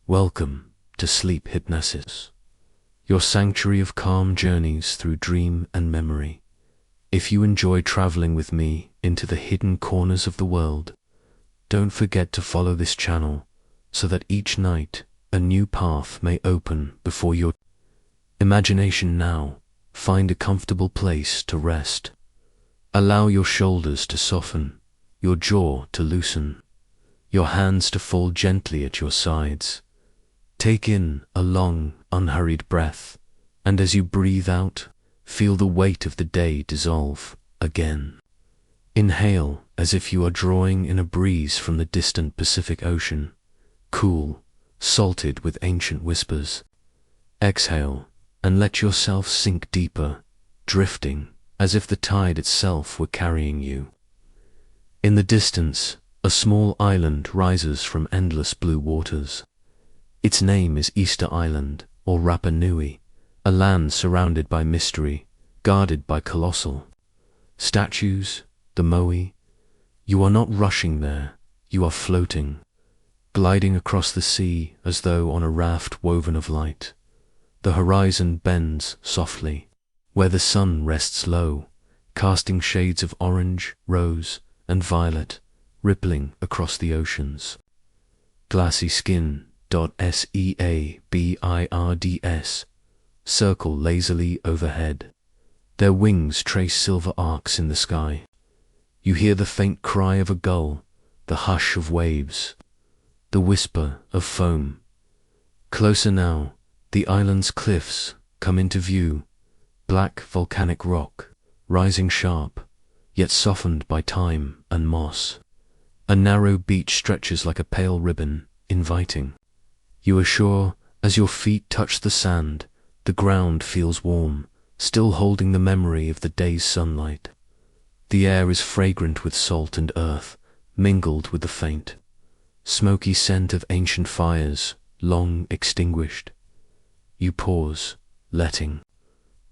Welcome to Sleep Hypnosis, your sanctuary of calm journeys through dream and memory. If you enjoy traveling with me into the hidden corners of the world, don't forget to follow this channel so that each night a new path may open before your imagination. Now, find a comfortable place to rest. Allow your shoulders to soften, your jaw to loosen, your hands to fall gently at your sides. Take in a long, unhurried breath, and as you breathe out, feel the weight of the day dissolve again. Inhale as if you are drawing in a breeze from the distant Pacific Ocean, cool, salted with ancient whispers. Exhale and let yourself sink deeper, drifting as if the tide itself were carrying you. In the distance, a small island rises from endless blue waters. Its name is Easter Island, or Rapa Nui, a land surrounded by mystery, guarded by colossal statues, the Moai. You are not rushing there, you are floating, gliding across the sea as though on a raft woven of light. The horizon bends softly, where the sun rests low, casting shades of orange, rose, and violet, rippling across the oceans. Glassy skin, seabirds, circle lazily overhead. Their wings trace silver arcs in the sky. You hear the faint cry of a gull, the hush of waves, the whisper of foam. Closer now, the island's cliffs come into view, black volcanic rock, rising sharp, yet softened by time and moss. A narrow beach stretches like a pale ribbon, inviting. You are sure, as your feet touch the sand, the ground feels warm, still holding the memory of the day's sunlight. The air is fragrant with salt and earth, mingled with the faint, smoky scent of ancient fires, long extinguished. You pause, letting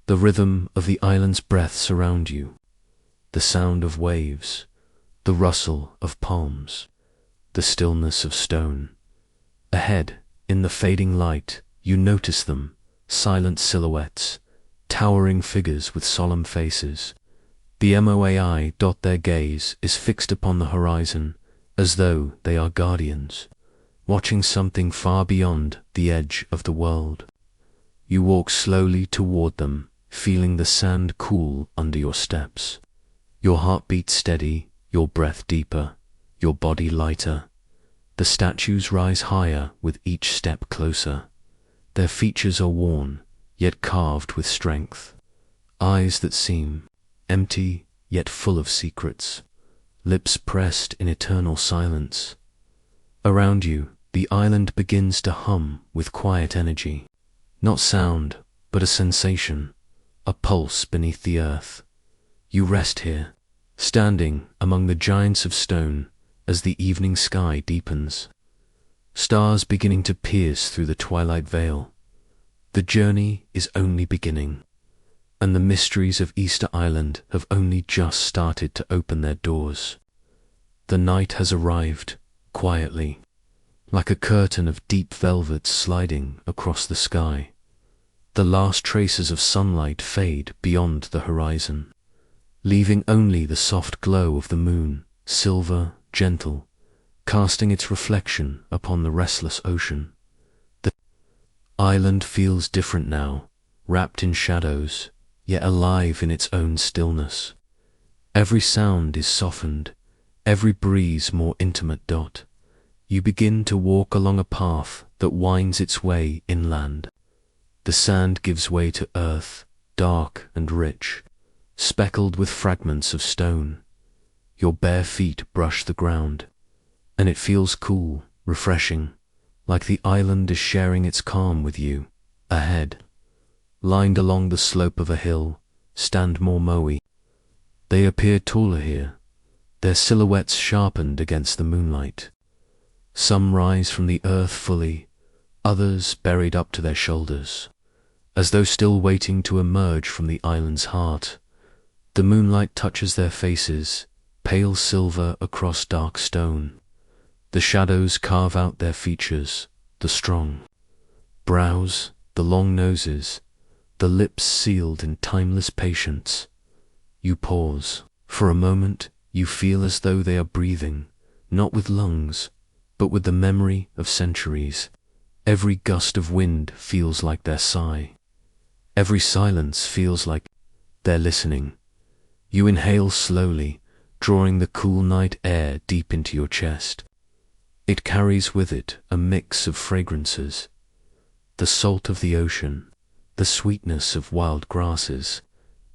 the rhythm of the island's breath surround you, the sound of waves, the rustle of palms, the stillness of stone. Ahead, in the fading light, you notice them, silent silhouettes, towering figures with solemn faces. The Moai. Their gaze is fixed upon the horizon, as though they are guardians, watching something far beyond the edge of the world. You walk slowly toward them, feeling the sand cool under your steps. Your heartbeat steady, your breath deeper, your body lighter. The statues rise higher with each step closer. Their features are worn, yet carved with strength. Eyes that seem empty, yet full of secrets. Lips pressed in eternal silence. Around you, the island begins to hum with quiet energy. Not sound, but a sensation, a pulse beneath the earth. You rest here, standing among the giants of stone, as the evening sky deepens, stars beginning to pierce through the twilight veil. The journey is only beginning, and the mysteries of Easter Island have only just started to open their doors. The night has arrived, quietly, like a curtain of deep velvet sliding across the sky. The last traces of sunlight fade beyond the horizon, leaving only the soft glow of the moon, silver, gentle, casting its reflection upon the restless ocean. The island feels different now, wrapped in shadows, yet alive in its own stillness. Every sound is softened, every breeze more intimate. You begin to walk along a path that winds its way inland. The sand gives way to earth, dark and rich, speckled with fragments of stone. Your bare feet brush the ground, and it feels cool, refreshing, like the island is sharing its calm with you. Ahead, lined along the slope of a hill, stand more Moai. They appear taller here, their silhouettes sharpened against the moonlight. Some rise from the earth fully, others buried up to their shoulders, as though still waiting to emerge from the island's heart. The moonlight touches their faces, pale silver across dark stone. The shadows carve out their features, the strong brows, the long noses, the lips sealed in timeless patience. You pause. For a moment, you feel as though they are breathing, not with lungs, but with the memory of centuries. Every gust of wind feels like their sigh. Every silence feels like they're listening. You inhale slowly, drawing the cool night air deep into your chest. It carries with it a mix of fragrances: the salt of the ocean, the sweetness of wild grasses,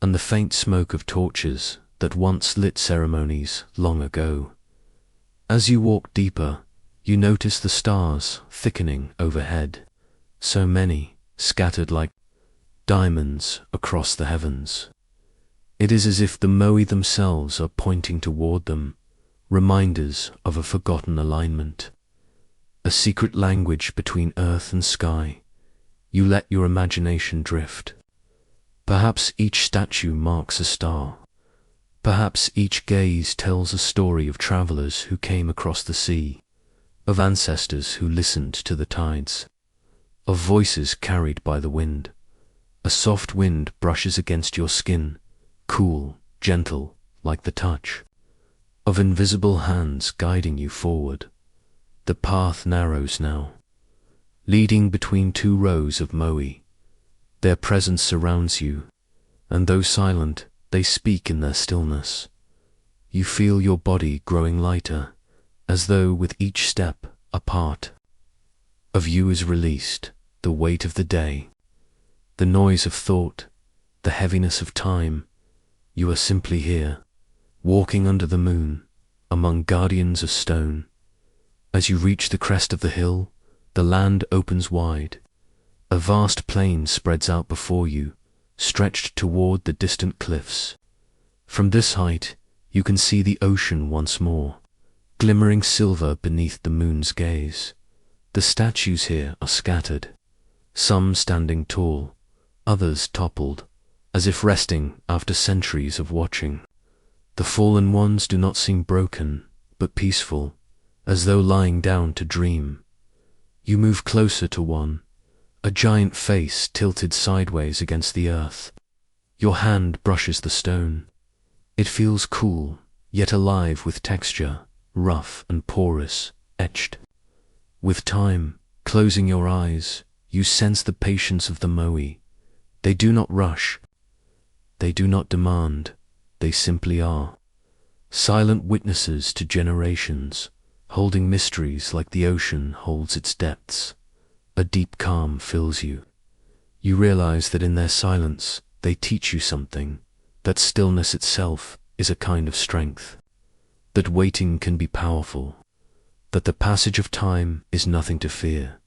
and the faint smoke of torches that once lit ceremonies long ago. As you walk deeper, you notice the stars thickening overhead, so many, scattered like diamonds across the heavens. It is as if the Moai themselves are pointing toward them, reminders of a forgotten alignment, a secret language between earth and sky. You let your imagination drift. Perhaps each statue marks a star. Perhaps each gaze tells a story of travelers who came across the sea, of ancestors who listened to the tides, of voices carried by the wind. A soft wind brushes against your skin, cool, gentle, like the touch of invisible hands guiding you forward. The path narrows now, leading between two rows of Moai. Their presence surrounds you, and though silent, they speak in their stillness. You feel your body growing lighter, as though with each step a part of you is released, the weight of the day, the noise of thought, the heaviness of time. You are simply here, walking under the moon, among guardians of stone. As you reach the crest of the hill, the land opens wide. A vast plain spreads out before you, stretched toward the distant cliffs. From this height, you can see the ocean once more, glimmering silver beneath the moon's gaze. The statues here are scattered, some standing tall, others toppled, as if resting after centuries of watching. The fallen ones do not seem broken, but peaceful, as though lying down to dream. You move closer to one, a giant face tilted sideways against the earth. Your hand brushes the stone. It feels cool, yet alive with texture, rough and porous, etched. With time, closing your eyes, you sense the patience of the Moai. They do not rush. They do not demand. They simply are. Silent witnesses to generations, holding mysteries like the ocean holds its depths. A deep calm fills you. You realize that in their silence, they teach you something, that stillness itself is a kind of strength, that waiting can be powerful, that the passage of time is nothing to fear.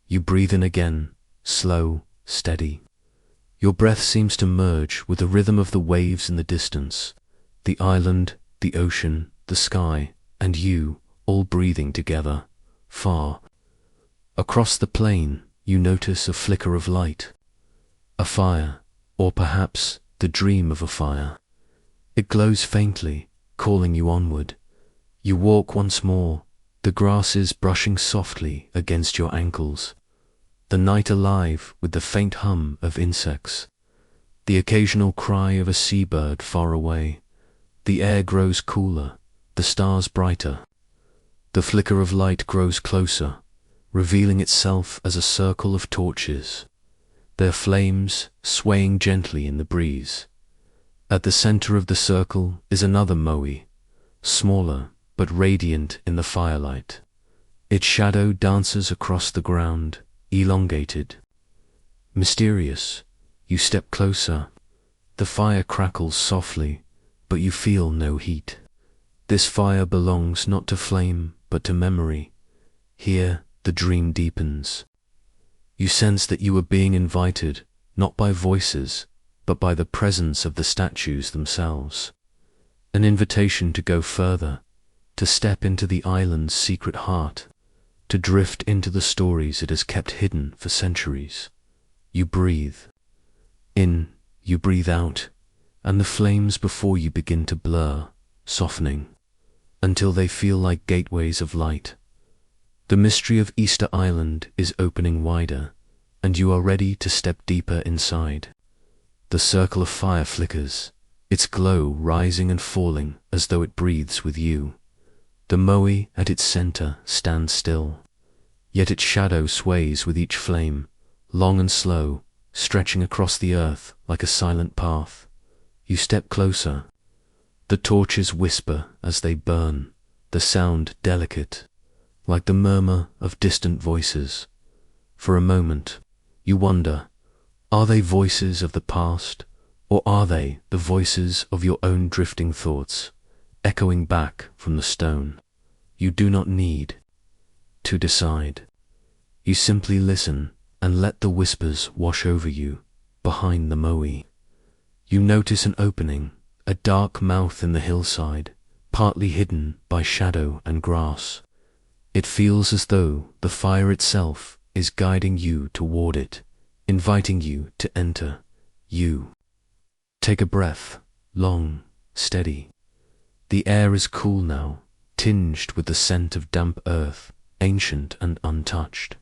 You breathe in again, slow, steady. Your breath seems to merge with the rhythm of the waves in the distance, the island, the ocean, the sky, and you, all breathing together, far. Across the plain, you notice a flicker of light, a fire, or perhaps the dream of a fire. It glows faintly, calling you onward. You walk once more, the grasses brushing softly against your ankles, the night alive with the faint hum of insects, the occasional cry of a seabird far away. The air grows cooler, the stars brighter. The flicker of light grows closer, revealing itself as a circle of torches, their flames swaying gently in the breeze. At the center of the circle is another Moai, smaller but radiant in the firelight. Its shadow dances across the ground, elongated, mysterious. You step closer. The fire crackles softly, but you feel no heat. This fire belongs not to flame, but to memory. Here, the dream deepens. You sense that you are being invited, not by voices, but by the presence of the statues themselves. An invitation to go further, to step into the island's secret heart, to drift into the stories it has kept hidden for centuries. You breathe in, you breathe out, and the flames before you begin to blur, softening, until they feel like gateways of light. The mystery of Easter Island is opening wider, and you are ready to step deeper inside. The circle of fire flickers, its glow rising and falling as though it breathes with you. The Moai at its center stands still, yet its shadow sways with each flame, long and slow, stretching across the earth like a silent path. You step closer. The torches whisper as they burn, the sound delicate, like the murmur of distant voices. For a moment, you wonder, are they voices of the past, or are they the voices of your own drifting thoughts, echoing back from the stone? You do not need to decide. You simply listen and let the whispers wash over you behind the Moai. You notice an opening, a dark mouth in the hillside, partly hidden by shadow and grass. It feels as though the fire itself is guiding you toward it, inviting you to enter. You take a breath, long, steady. The air is cool now, tinged with the scent of damp earth, ancient and untouched.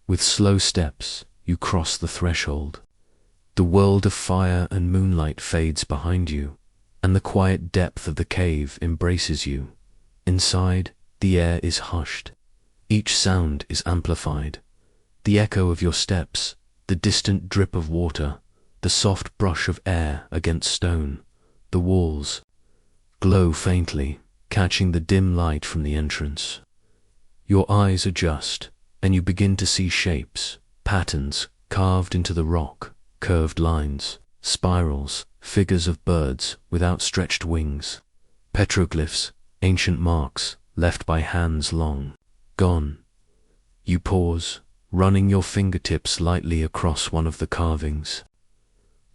With slow steps, you cross the threshold. The world of fire and moonlight fades behind you, and the quiet depth of the cave embraces you. Inside, the air is hushed. Each sound is amplified. The echo of your steps, the distant drip of water, the soft brush of air against stone. The walls glow faintly, catching the dim light from the entrance. Your eyes adjust, and you begin to see shapes, patterns carved into the rock, curved lines, spirals, figures of birds with outstretched wings, petroglyphs, ancient marks left by hands long gone. You pause, running your fingertips lightly across one of the carvings.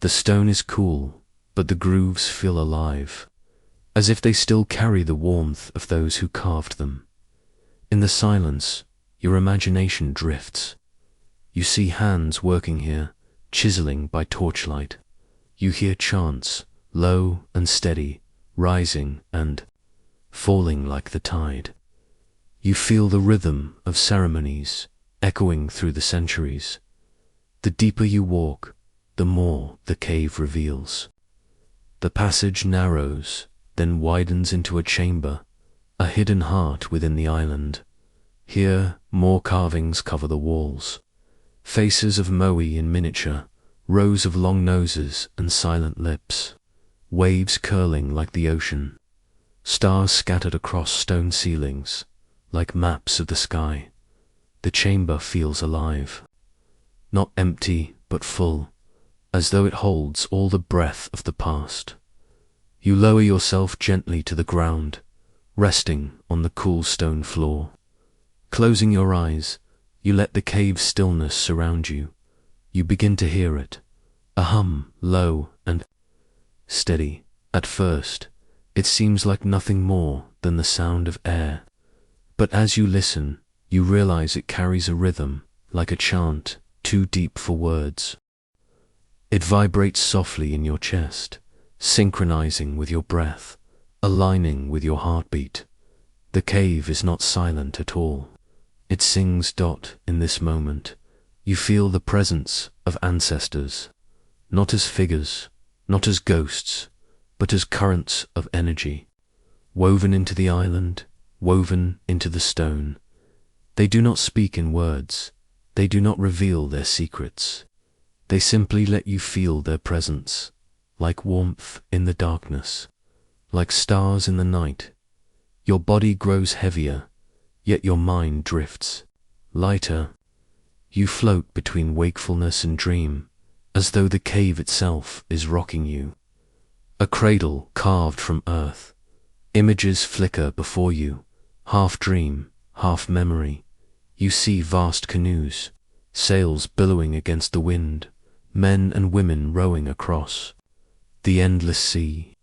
The stone is cool, but the grooves feel alive, as if they still carry the warmth of those who carved them. In the silence, your imagination drifts. You see hands working here, chiseling by torchlight. You hear chants, low and steady, rising and falling like the tide. You feel the rhythm of ceremonies echoing through the centuries. The deeper you walk, the more the cave reveals. The passage narrows, then widens into a chamber, a hidden heart within the island. Here, more carvings cover the walls. Faces of Moai in miniature, rows of long noses and silent lips, waves curling like the ocean, stars scattered across stone ceilings, like maps of the sky. The chamber feels alive, not empty but full, as though it holds all the breath of the past. You lower yourself gently to the ground, resting on the cool stone floor. Closing your eyes, you let the cave's stillness surround you. You begin to hear it, a hum, low and steady. At first, it seems like nothing more than the sound of air. But as you listen, you realize it carries a rhythm, like a chant, too deep for words. It vibrates softly in your chest, synchronizing with your breath, aligning with your heartbeat. The cave is not silent at all. It sings. In this moment, you feel the presence of ancestors, not as figures, not as ghosts, but as currents of energy, woven into the island, woven into the stone. They do not speak in words. They do not reveal their secrets. They simply let you feel their presence, like warmth in the darkness, like stars in the night. Your body grows heavier, yet your mind drifts, lighter. You float between wakefulness and dream, as though the cave itself is rocking you. A cradle carved from earth. Images flicker before you, half dream, half memory. You see vast canoes, sails billowing against the wind, men and women rowing across the endless sea.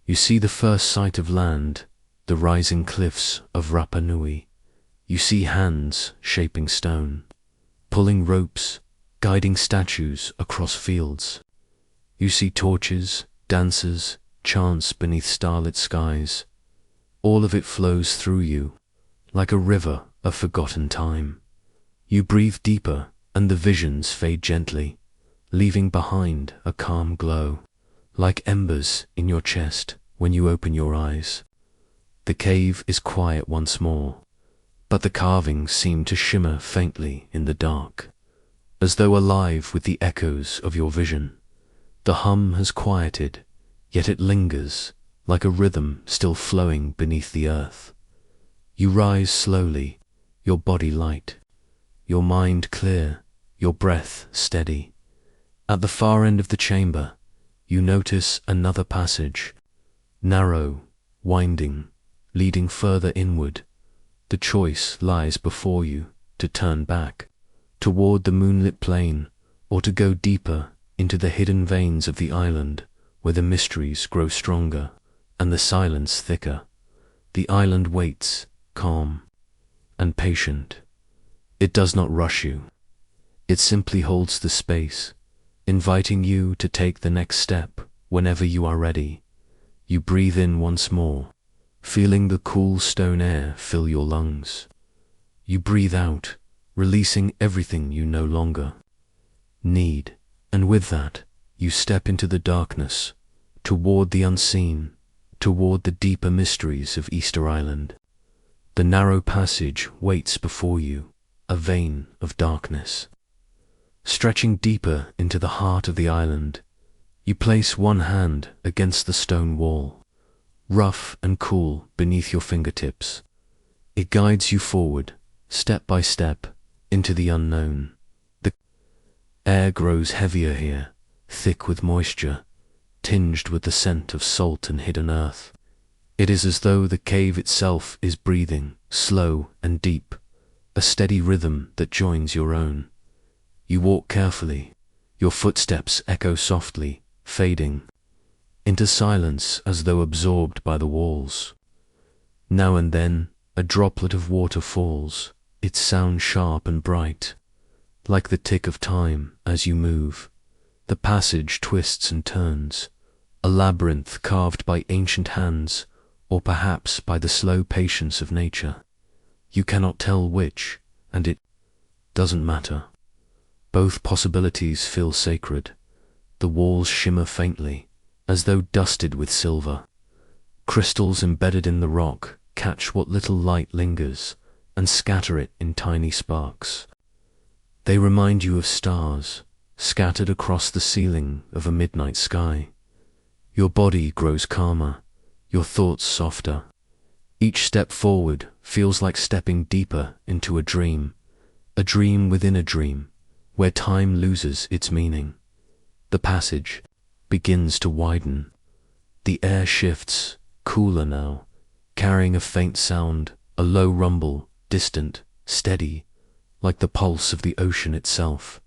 You see the first sight of land, the rising cliffs of Rapa Nui. You see hands shaping stone, pulling ropes, guiding statues across fields. You see torches, dancers, chants beneath starlit skies. All of it flows through you, like a river of forgotten time. You breathe deeper, and the visions fade gently, leaving behind a calm glow, like embers in your chest when you open your eyes. The cave is quiet once more, but the carvings seem to shimmer faintly in the dark, as though alive with the echoes of your vision. The hum has quieted, yet it lingers, like a rhythm still flowing beneath the earth. You rise slowly, your body light, your mind clear, your breath steady. At the far end of the chamber, you notice another passage, narrow, winding, leading further inward. The choice lies before you to turn back, toward the moonlit plain, or to go deeper into the hidden veins of the island, where the mysteries grow stronger and the silence thicker. The island waits, calm and patient. It does not rush you. It simply holds the space, inviting you to take the next step whenever you are ready. You breathe in once more, feeling the cool stone air fill your lungs. You breathe out, releasing everything you no longer need, and with that, you step into the darkness, toward the unseen, toward the deeper mysteries of Easter Island. The narrow passage waits before you, a vein of darkness. Stretching deeper into the heart of the island, you place one hand against the stone wall, rough and cool beneath your fingertips. It guides you forward, step by step, into the unknown. The air grows heavier here, thick with moisture, tinged with the scent of salt and hidden earth. It is as though the cave itself is breathing, slow and deep, a steady rhythm that joins your own. You walk carefully, your footsteps echo softly, fading into silence as though absorbed by the walls. Now and then, a droplet of water falls, its sound sharp and bright, like the tick of time as you move. The passage twists and turns, a labyrinth carved by ancient hands, or perhaps by the slow patience of nature. You cannot tell which, and it doesn't matter. Both possibilities feel sacred. The walls shimmer faintly, as though dusted with silver. Crystals embedded in the rock catch what little light lingers and scatter it in tiny sparks. They remind you of stars, scattered across the ceiling of a midnight sky. Your body grows calmer, your thoughts softer. Each step forward feels like stepping deeper into a dream within a dream, where time loses its meaning. The passage begins to widen. The air shifts, cooler now, carrying a faint sound, a low rumble, distant, steady, like the pulse of the ocean itself.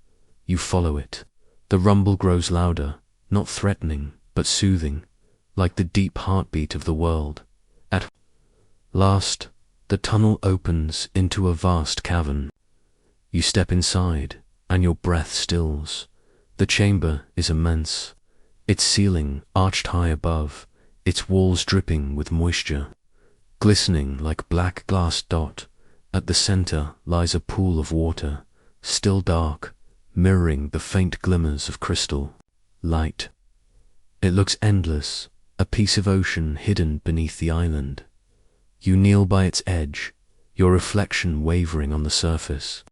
You follow it. The rumble grows louder, not threatening, but soothing, like the deep heartbeat of the world. At last, the tunnel opens into a vast cavern. You step inside, and your breath stills. The chamber is immense, its ceiling arched high above, its walls dripping with moisture. Glistening like black glass dot, at the center lies a pool of water, still dark, mirroring the faint glimmers of crystal light. It looks endless, a piece of ocean hidden beneath the island. You kneel by its edge, your reflection wavering on the surface.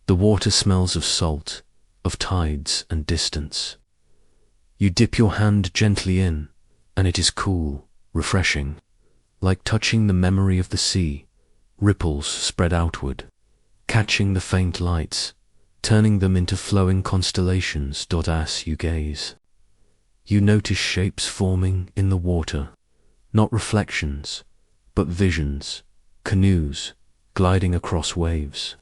The water smells of salt, of tides and distance. You dip your hand gently in, and it is cool, refreshing, like touching the memory of the sea. Ripples spread outward, catching the faint lights, turning them into flowing constellations as you gaze. You notice shapes forming in the water, not reflections, but visions, canoes gliding across waves,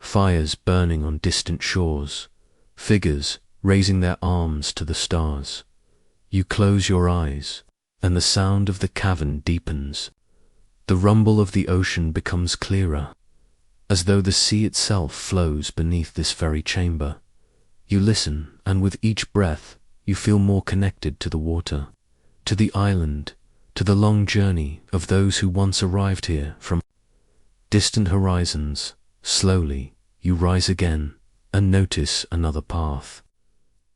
fires burning on distant shores, figures raising their arms to the stars. You close your eyes, and the sound of the cavern deepens. The rumble of the ocean becomes clearer, as though the sea itself flows beneath this very chamber. You listen, and with each breath, you feel more connected to the water, to the island, to the long journey of those who once arrived here from distant horizons. Slowly, you rise again and notice another path.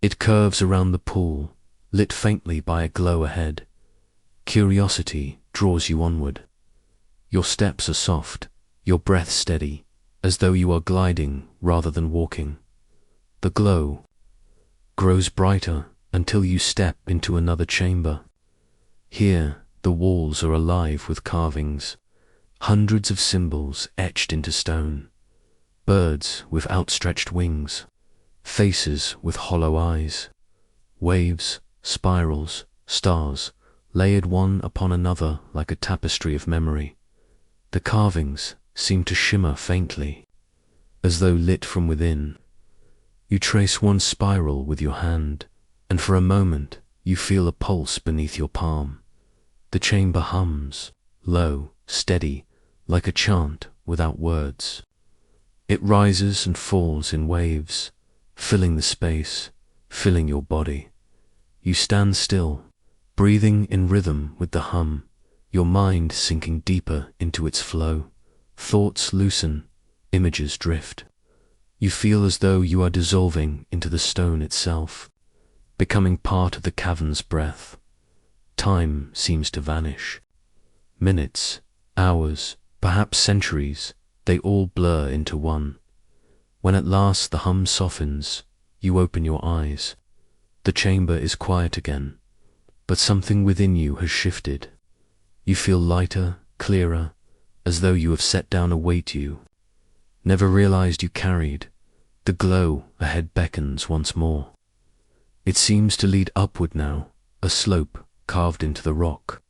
It curves around the pool, lit faintly by a glow ahead. Curiosity draws you onward. Your steps are soft, your breath steady, as though you are gliding rather than walking. The glow grows brighter until you step into another chamber. Here, the walls are alive with carvings, hundreds of symbols etched into stone. Birds with outstretched wings, faces with hollow eyes, waves, spirals, stars, layered one upon another like a tapestry of memory. The carvings seem to shimmer faintly, as though lit from within. You trace one spiral with your hand, and for a moment you feel a pulse beneath your palm. The chamber hums, low, steady, like a chant without words. It rises and falls in waves, filling the space, filling your body. You stand still, breathing in rhythm with the hum, your mind sinking deeper into its flow. Thoughts loosen, images drift. You feel as though you are dissolving into the stone itself, becoming part of the cavern's breath. Time seems to vanish. Minutes, hours, perhaps centuries, they all blur into one. When at last the hum softens, you open your eyes. The chamber is quiet again, but something within you has shifted. You feel lighter, clearer, as though you have set down a weight you never realized you carried. The glow ahead beckons once more. It seems to lead upward now, a slope carved into the rock.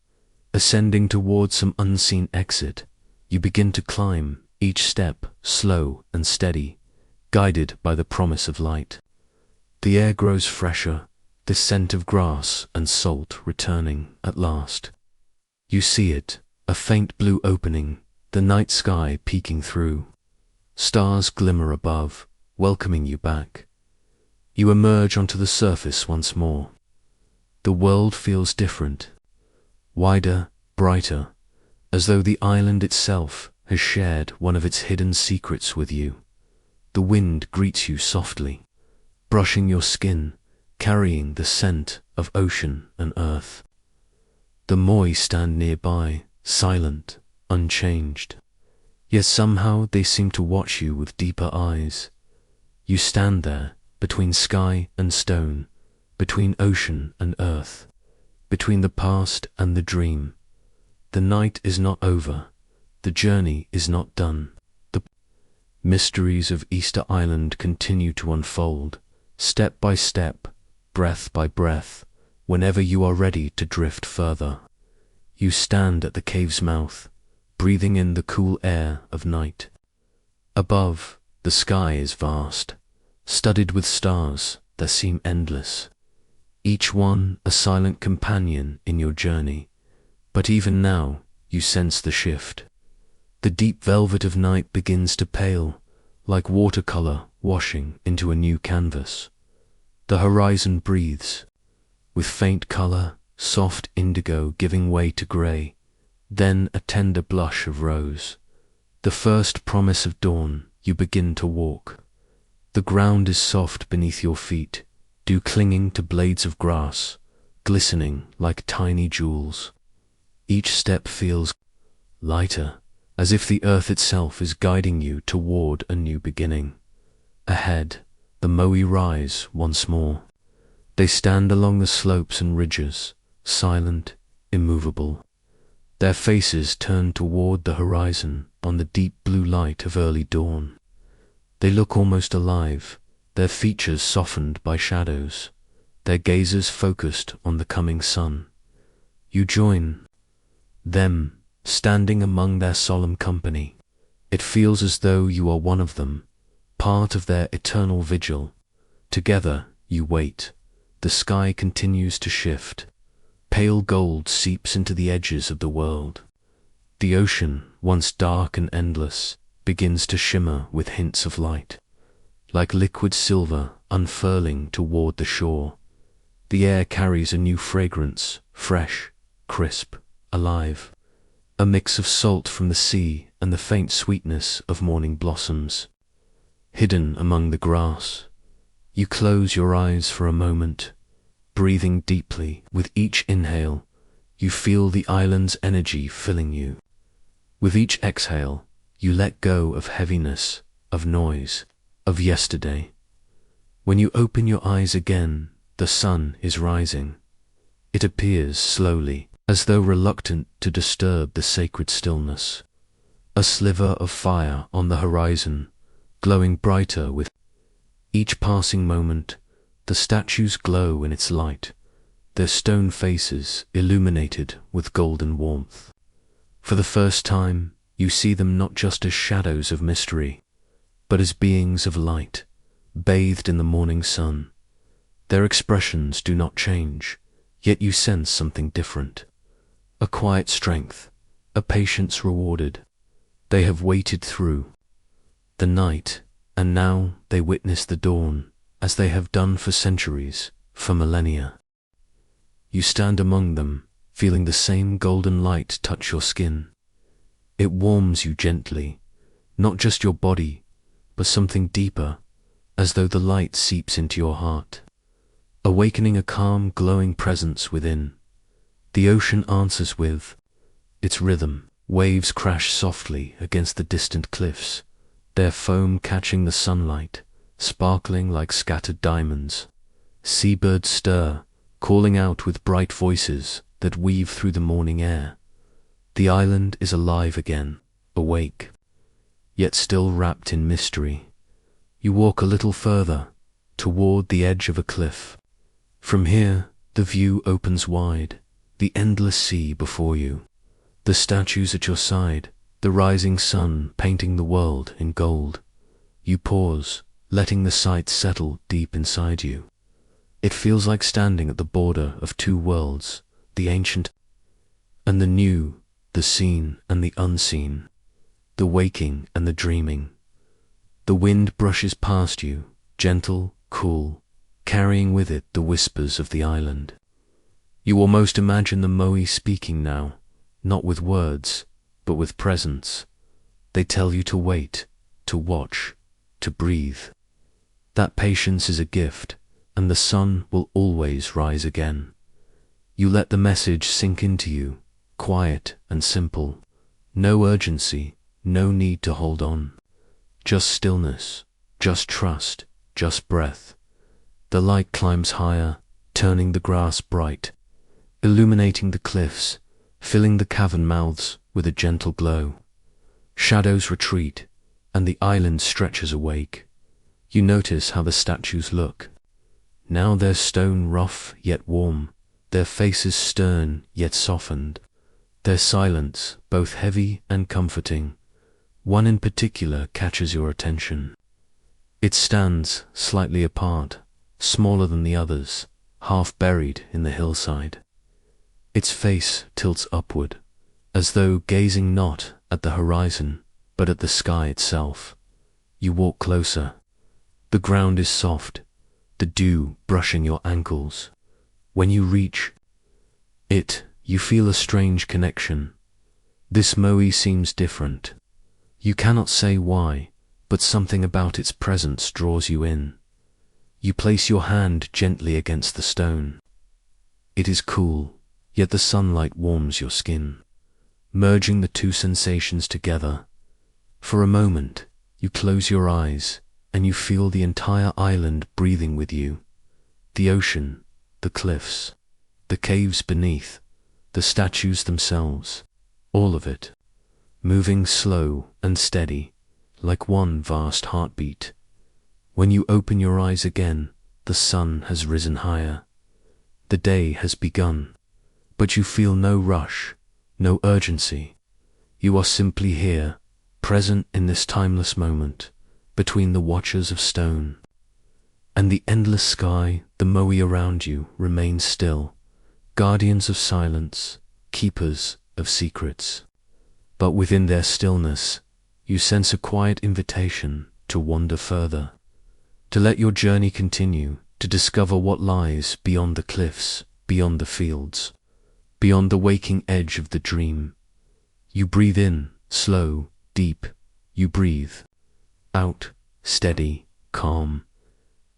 Ascending towards some unseen exit, you begin to climb, each step slow and steady, guided by the promise of light. The air grows fresher, the scent of grass and salt returning at last. You see it, a faint blue opening, the night sky peeking through. Stars glimmer above, welcoming you back. You emerge onto the surface once more. The world feels different, wider, brighter, as though the island itself has shared one of its hidden secrets with you. The wind greets you softly, brushing your skin, carrying the scent of ocean and earth. The Moai stand nearby, silent, unchanged. Yet somehow they seem to watch you with deeper eyes. You stand there, between sky and stone, between ocean and earth, between the past and the dream. The night is not over, the journey is not done. The mysteries of Easter Island continue to unfold, step by step, breath by breath, whenever you are ready to drift further. You stand at the cave's mouth, breathing in the cool air of night. Above, the sky is vast, studded with stars that seem endless, each one a silent companion in your journey. But even now, you sense the shift. The deep velvet of night begins to pale, like watercolor washing into a new canvas. The horizon breathes, with faint color, soft indigo giving way to gray, then a tender blush of rose. The first promise of dawn, you begin to walk. The ground is soft beneath your feet, dew clinging to blades of grass, glistening like tiny jewels. Each step feels lighter, as if the earth itself is guiding you toward a new beginning. Ahead, the Moai rise once more. They stand along the slopes and ridges, silent, immovable. Their faces turn toward the horizon on the deep blue light of early dawn. They look almost alive, their features softened by shadows, their gazes focused on the coming sun. You join them, standing among their solemn company. It feels as though you are one of them, part of their eternal vigil. Together, you wait. The sky continues to shift. Pale gold seeps into the edges of the world. The ocean, once dark and endless, begins to shimmer with hints of light, like liquid silver unfurling toward the shore. The air carries a new fragrance, fresh, crisp, alive. a mix of salt from the sea and the faint sweetness of morning blossoms. Hidden among the grass, you close your eyes for a moment, breathing deeply. With each inhale, you feel the island's energy filling you. With each exhale, you let go of heaviness, of noise, of yesterday. When you open your eyes again, the sun is rising. It appears slowly, as though reluctant to disturb the sacred stillness. A sliver of fire on the horizon, glowing brighter with each passing moment. The statues glow in its light, their stone faces illuminated with golden warmth. For the first time, you see them not just as shadows of mystery, but as beings of light, bathed in the morning sun. Their expressions do not change, yet you sense something different. A quiet strength, a patience rewarded. They have waited through the night, and now they witness the dawn, as they have done for centuries, for millennia. You stand among them, feeling the same golden light touch your skin. It warms you gently, not just your body, but something deeper, as though the light seeps into your heart, awakening a calm, glowing presence within. The ocean answers with its rhythm. Waves crash softly against the distant cliffs, their foam catching the sunlight, sparkling like scattered diamonds. Seabirds stir, calling out with bright voices that weave through the morning air. The island is alive again, awake, yet still wrapped in mystery. You walk a little further, toward the edge of a cliff. From here, the view opens wide, the endless sea before you, the statues at your side, the rising sun painting the world in gold. You pause, letting the sight settle deep inside you. It feels like standing at the border of two worlds, the ancient and the new, the seen and the unseen, the waking and the dreaming. The wind brushes past you, gentle, cool, carrying with it the whispers of the island. You almost imagine the Moai speaking now, not with words, but with presence. They tell you to wait, to watch, to breathe. That patience is a gift, and the sun will always rise again. You let the message sink into you, quiet and simple. No urgency, no need to hold on. Just stillness, just trust, just breath. The light climbs higher, turning the grass bright, illuminating the cliffs, filling the cavern mouths with a gentle glow. Shadows retreat, and the island stretches awake. You notice how the statues look. Now they're stone rough yet warm, their faces stern yet softened, their silence both heavy and comforting. One in particular catches your attention. It stands slightly apart, smaller than the others, half buried in the hillside. Its face tilts upward, as though gazing not at the horizon, but at the sky itself. You walk closer. The ground is soft, the dew brushing your ankles. When you reach it, you feel a strange connection. This Moai seems different. You cannot say why, but something about its presence draws you in. You place your hand gently against the stone. It is cool, yet the sunlight warms your skin, merging the two sensations together. For a moment, you close your eyes, and you feel the entire island breathing with you. The ocean, the cliffs, the caves beneath, the statues themselves, all of it, moving slow and steady, like one vast heartbeat. When you open your eyes again, the sun has risen higher. The day has begun, but you feel no rush, no urgency. You are simply here, present in this timeless moment, between the watchers of stone and the endless sky. The Moai around you remain still, guardians of silence, keepers of secrets. But within their stillness, you sense a quiet invitation to wander further, to let your journey continue, to discover what lies beyond the cliffs, beyond the fields, beyond the waking edge of the dream. You breathe in, slow, deep. You breathe out, steady, calm.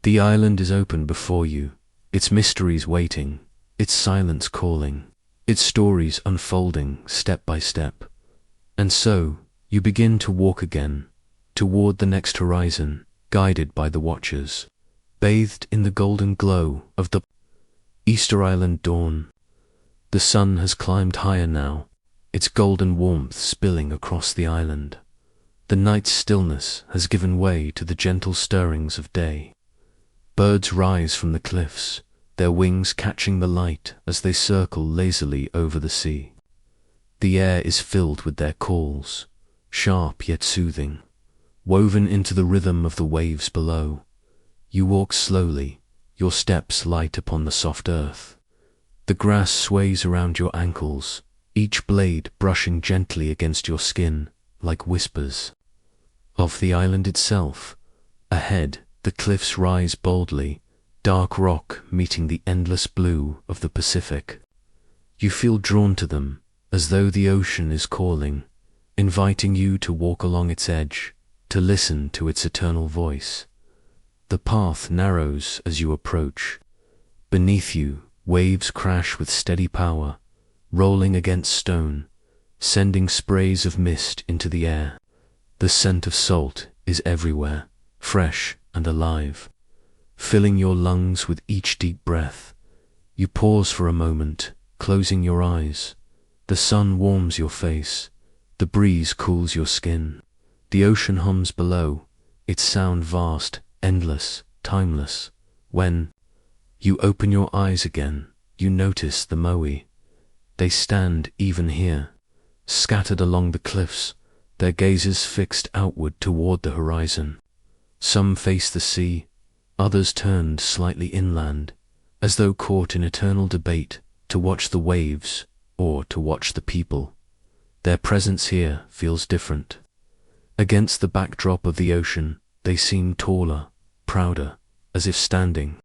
The island is open before you, its mysteries waiting, its silence calling, its stories unfolding step by step. And so, you begin to walk again, toward the next horizon, guided by the watchers, bathed in the golden glow of the Easter Island dawn. The sun has climbed higher now, its golden warmth spilling across the island. The night's stillness has given way to the gentle stirrings of day. Birds rise from the cliffs, their wings catching the light as they circle lazily over the sea. The air is filled with their calls, sharp yet soothing, woven into the rhythm of the waves below. You walk slowly, your steps light upon the soft earth. The grass sways around your ankles, each blade brushing gently against your skin like whispers. Of the island itself, ahead the cliffs rise boldly, dark rock meeting the endless blue of the Pacific. You feel drawn to them, as though the ocean is calling, inviting you to walk along its edge, to listen to its eternal voice. The path narrows as you approach. Beneath you, waves crash with steady power, rolling against stone, sending sprays of mist into the air. The scent of salt is everywhere, fresh and alive, filling your lungs with each deep breath. You pause for a moment, closing your eyes. The sun warms your face, the breeze cools your skin. The ocean hums below, its sound vast, endless, timeless. When you open your eyes again, you notice the Moai. They stand even here, scattered along the cliffs, their gazes fixed outward toward the horizon. Some face the sea, others turned slightly inland, as though caught in eternal debate to watch the waves or to watch the people. Their presence here feels different. Against the backdrop of the ocean, they seem taller, prouder, as if standing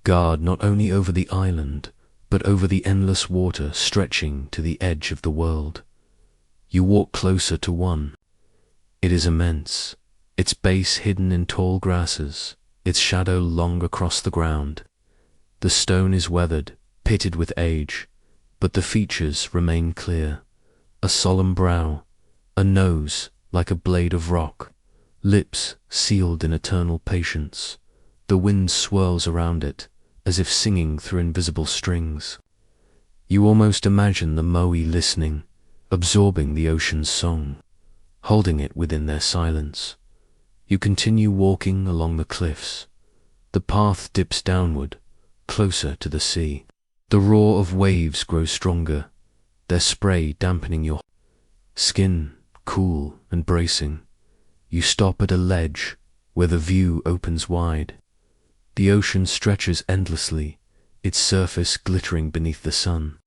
guard not only over the island, but over the endless water stretching to the edge of the world. You walk closer to one. It is immense, its base hidden in tall grasses, its shadow long across the ground. The stone is weathered, pitted with age, but the features remain clear. A solemn brow, a nose like a blade of rock, lips sealed in eternal patience. The wind swirls around it, as if singing through invisible strings. You almost imagine the Moai listening, absorbing the ocean's song, holding it within their silence. You continue walking along the cliffs. The path dips downward, closer to the sea. The roar of waves grows stronger, their spray dampening your skin, cool and bracing. You stop at a ledge where the view opens wide. The ocean stretches endlessly, its surface glittering beneath the sun.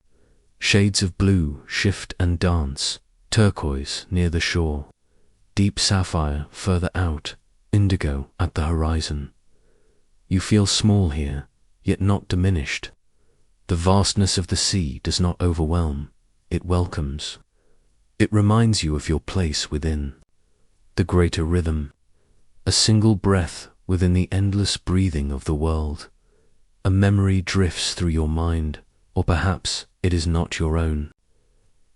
Shades of blue shift and dance, turquoise near the shore, deep sapphire further out, indigo at the horizon. You feel small here, yet not diminished. The vastness of the sea does not overwhelm, it welcomes. It reminds you of your place within the greater rhythm, a single breath within the endless breathing of the world. A memory drifts through your mind, or perhaps it is not your own.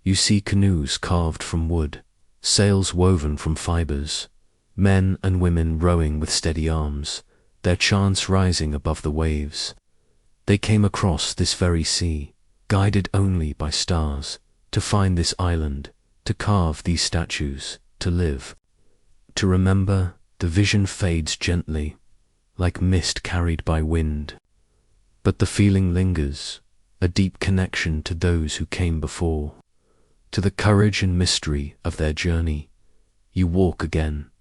You see canoes carved from wood, sails woven from fibers, men and women rowing with steady arms, their chants rising above the waves. They came across this very sea, guided only by stars, to find this island, to carve these statues, to live. To remember, the vision fades gently, like mist carried by wind. But the feeling lingers, a deep connection to those who came before, to the courage and mystery of their journey. You walk again.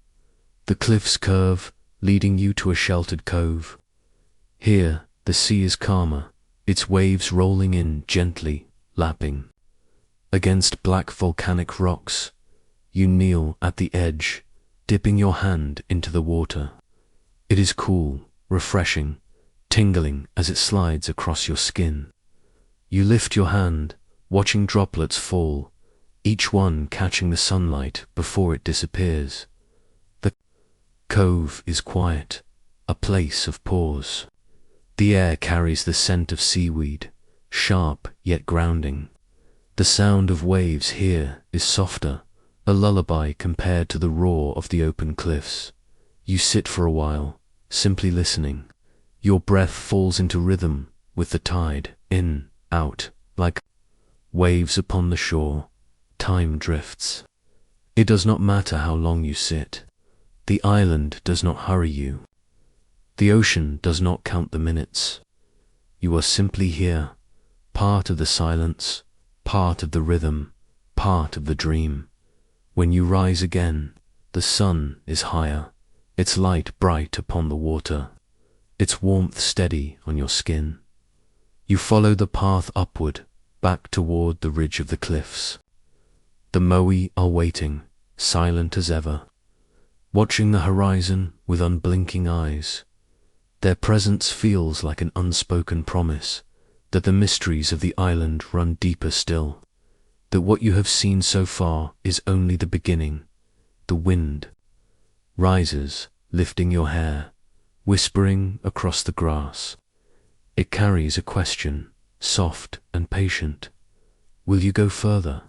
The cliffs curve, leading you to a sheltered cove. Here, the sea is calmer, its waves rolling in gently, lapping against black volcanic rocks. You kneel at the edge, dipping your hand into the water. It is cool, refreshing, tingling as it slides across your skin. You lift your hand, watching droplets fall, each one catching the sunlight before it disappears. The cove is quiet, a place of pause. The air carries the scent of seaweed, sharp yet grounding. The sound of waves here is softer, a lullaby compared to the roar of the open cliffs. You sit for a while, simply listening. Your breath falls into rhythm with the tide, in, out, like waves upon the shore. Time drifts. It does not matter how long you sit. The island does not hurry you. The ocean does not count the minutes. You are simply here, part of the silence, part of the rhythm, part of the dream. When you rise again, the sun is higher, its light bright upon the water, its warmth steady on your skin. You follow the path upward, back toward the ridge of the cliffs. The Moai are waiting, silent as ever, watching the horizon with unblinking eyes. Their presence feels like an unspoken promise that the mysteries of the island run deeper still, that what you have seen so far is only the beginning. The wind rises, lifting your hair, whispering across the grass. It carries a question, soft and patient. Will you go further?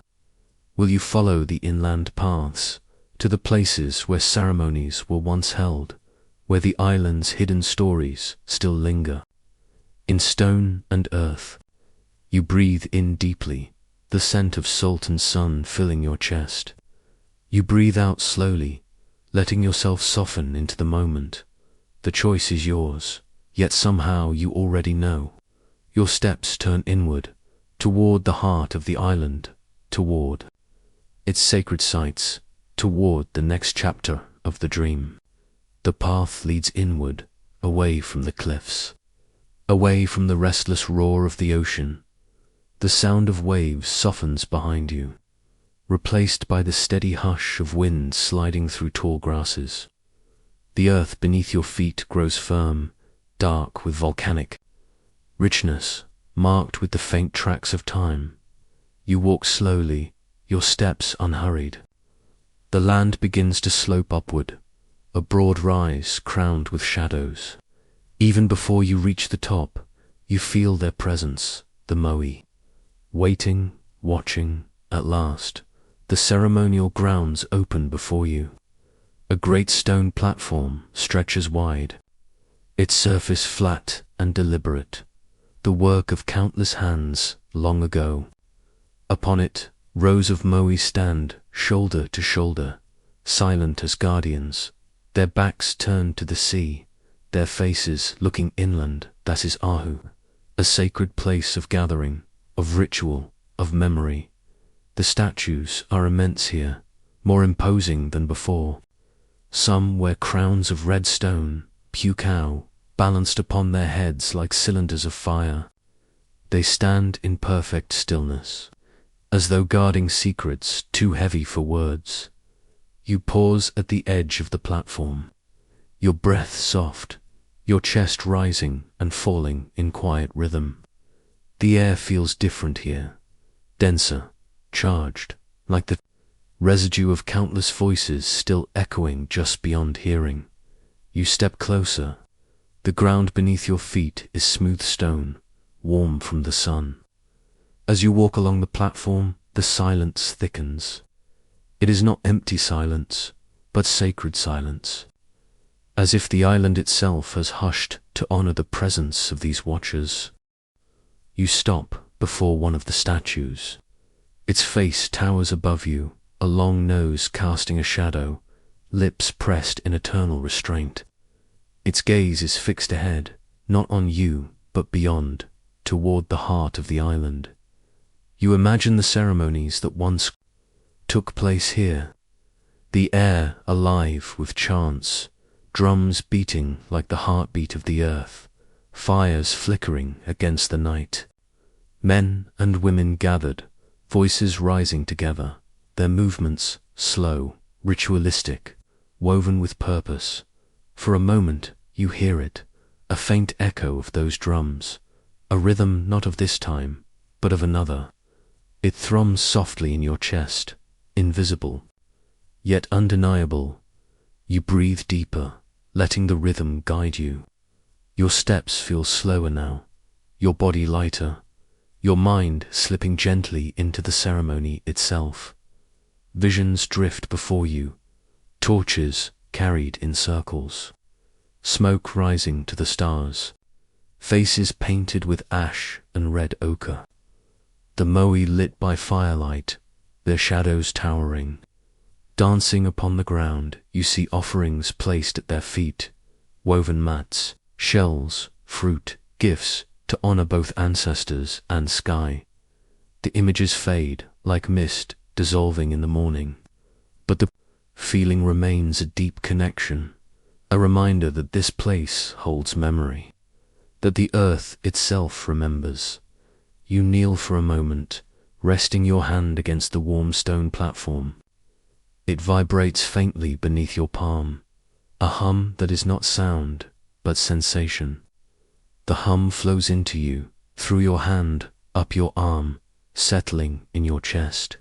Will you follow the inland paths to the places where ceremonies were once held, where the island's hidden stories still linger? In stone and earth, you breathe in deeply, the scent of salt and sun filling your chest. You breathe out slowly, letting yourself soften into the moment. The choice is yours, yet somehow you already know. Your steps turn inward, toward the heart of the island, toward its sacred sites, toward the next chapter of the dream. The path leads inward, away from the cliffs, away from the restless roar of the ocean. The sound of waves softens behind you, replaced by the steady hush of wind sliding through tall grasses. The earth beneath your feet grows firm, dark with volcanic richness, marked with the faint tracks of time. You walk slowly, your steps unhurried. The land begins to slope upward, a broad rise crowned with shadows. Even before you reach the top, you feel their presence, the Moai. Waiting, watching, at last, the ceremonial grounds open before you. A great stone platform stretches wide, its surface flat and deliberate, the work of countless hands long ago. Upon it, rows of Moai stand, shoulder to shoulder, silent as guardians, their backs turned to the sea, their faces looking inland. That is Ahu, a sacred place of gathering, of ritual, of memory. The statues are immense here, more imposing than before. Some wear crowns of red stone, pukao, balanced upon their heads like cylinders of fire. They stand in perfect stillness, as though guarding secrets too heavy for words. You pause at the edge of the platform, your breath soft, your chest rising and falling in quiet rhythm. The air feels different here, denser, charged, like the residue of countless voices still echoing just beyond hearing. You step closer. The ground beneath your feet is smooth stone, warm from the sun. As you walk along the platform, the silence thickens. It is not empty silence, but sacred silence, as if the island itself has hushed to honor the presence of these watchers. You stop before one of the statues. Its face towers above you, a long nose casting a shadow, lips pressed in eternal restraint. Its gaze is fixed ahead, not on you, but beyond, toward the heart of the island. You imagine the ceremonies that once took place here, the air alive with chants, drums beating like the heartbeat of the earth, fires flickering against the night. Men and women gathered, voices rising together, their movements slow, ritualistic, woven with purpose. For a moment you hear it, a faint echo of those drums, a rhythm not of this time, but of another, It thrums softly in your chest, invisible, yet undeniable. You breathe deeper, letting the rhythm guide you. Your steps feel slower now, your body lighter, your mind slipping gently into the ceremony itself. Visions drift before you, torches carried in circles, smoke rising to the stars, faces painted with ash and red ochre. The Moai lit by firelight, their shadows towering. Dancing upon the ground, you see offerings placed at their feet, woven mats, shells, fruit, gifts to honor both ancestors and sky. The images fade like mist dissolving in the morning, but the feeling remains a deep connection, a reminder that this place holds memory, that the earth itself remembers. You kneel for a moment, resting your hand against the warm stone platform. It vibrates faintly beneath your palm, a hum that is not sound, but sensation. The hum flows into you, through your hand, up your arm, settling in your chest.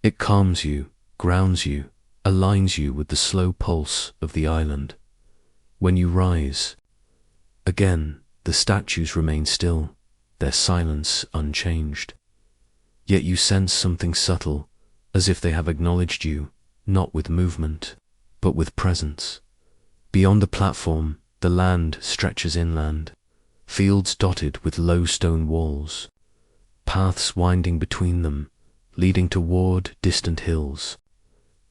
It calms you, grounds you, aligns you with the slow pulse of the island. When you rise, again, the statues remain still, their silence unchanged. Yet you sense something subtle, as if they have acknowledged you, not with movement, but with presence. Beyond the platform, the land stretches inland, fields dotted with low stone walls, paths winding between them, leading toward distant hills.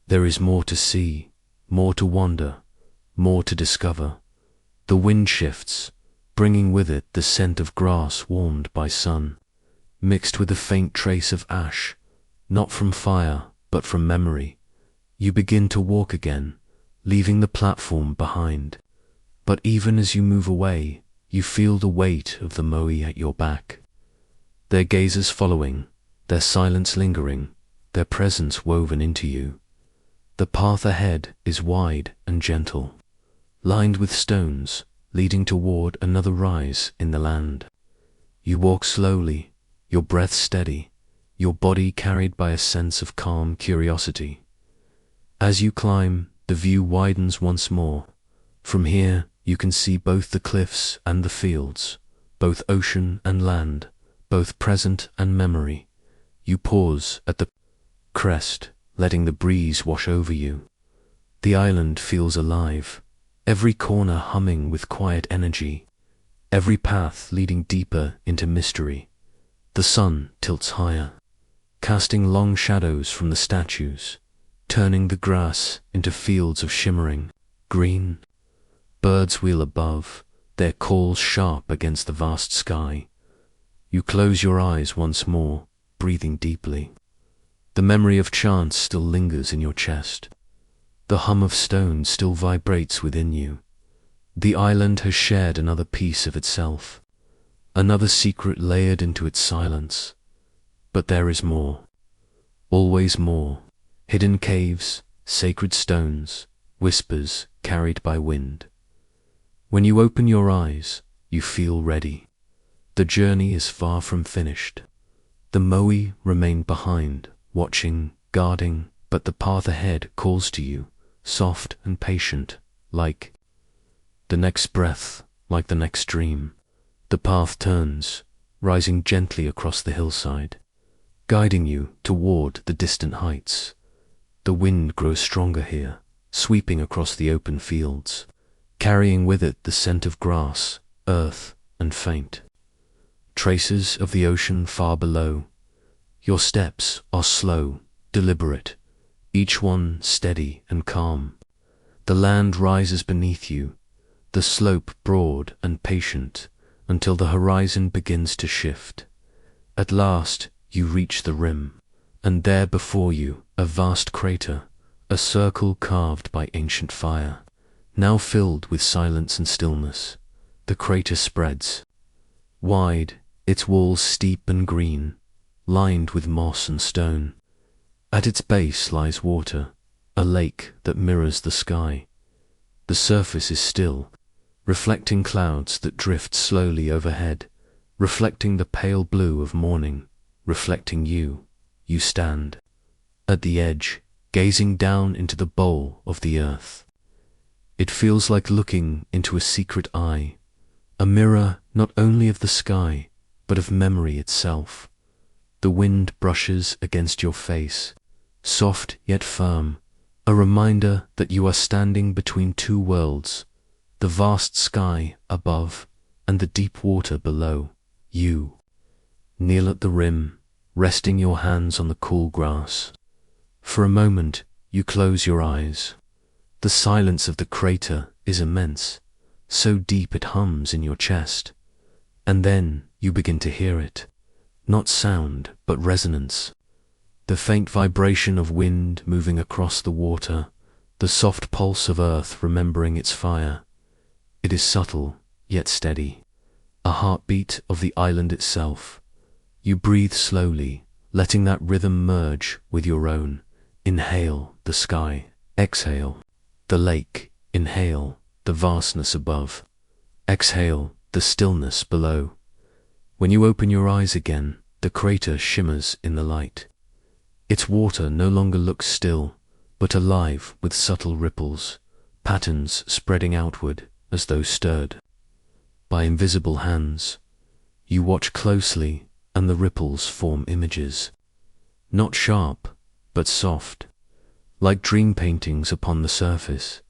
There is more to see, more to wander, more to discover. The wind shifts, bringing with it the scent of grass warmed by sun, mixed with a faint trace of ash, not from fire, but from memory. You begin to walk again, leaving the platform behind. But even as you move away, you feel the weight of the Moai at your back. Their gazes following, their silence lingering, their presence woven into you. The path ahead is wide and gentle, lined with stones, leading toward another rise in the land. You walk slowly, your breath steady, your body carried by a sense of calm curiosity. As you climb, the view widens once more. From here, you can see both the cliffs and the fields, both ocean and land, both present and memory. You pause at the crest, letting the breeze wash over you. The island feels alive, every corner humming with quiet energy, every path leading deeper into mystery. The sun tilts higher, casting long shadows from the statues, turning the grass into fields of shimmering green. Birds wheel above, their calls sharp against the vast sky. You close your eyes once more, breathing deeply. The memory of chants still lingers in your chest. The hum of stones still vibrates within you. The island has shared another piece of itself, another secret layered into its silence. But there is more, always more. Hidden caves, sacred stones, whispers carried by wind. When you open your eyes, you feel ready. The journey is far from finished. The Moai remain behind, watching, guarding, but the path ahead calls to you, soft and patient, like the next breath, like the next dream. The path turns, rising gently across the hillside, guiding you toward the distant heights. The wind grows stronger here, sweeping across the open fields, carrying with it the scent of grass, earth, and faint traces of the ocean far below. Your steps are slow, deliberate, each one steady and calm. The land rises beneath you, the slope broad and patient, until the horizon begins to shift. At last, you reach the rim, and there before you, a vast crater, a circle carved by ancient fire, now filled with silence and stillness. The crater spreads wide, its walls steep and green, lined with moss and stone. At its base lies water, a lake that mirrors the sky. The surface is still, reflecting clouds that drift slowly overhead, reflecting the pale blue of morning, reflecting you. you stand at the edge, gazing down into the bowl of the earth. It feels like looking into a secret eye, a mirror not only of the sky, but of memory itself. The wind brushes against your face, soft yet firm, a reminder that you are standing between two worlds, the vast sky above and the deep water below. You kneel at the rim, resting your hands on the cool grass. For a moment, you close your eyes. The silence of the crater is immense, so deep it hums in your chest. And then you begin to hear it, not sound, but resonance. The faint vibration of wind moving across the water, the soft pulse of earth remembering its fire. It is subtle, yet steady, a heartbeat of the island itself. You breathe slowly, letting that rhythm merge with your own. Inhale the sky, exhale the lake, inhale the vastness above, exhale the stillness below. When you open your eyes again, the crater shimmers in the light. Its water no longer looks still, but alive with subtle ripples, patterns spreading outward as though stirred by invisible hands. You watch closely, and the ripples form images, not sharp, but soft. Like dream paintings upon the surface,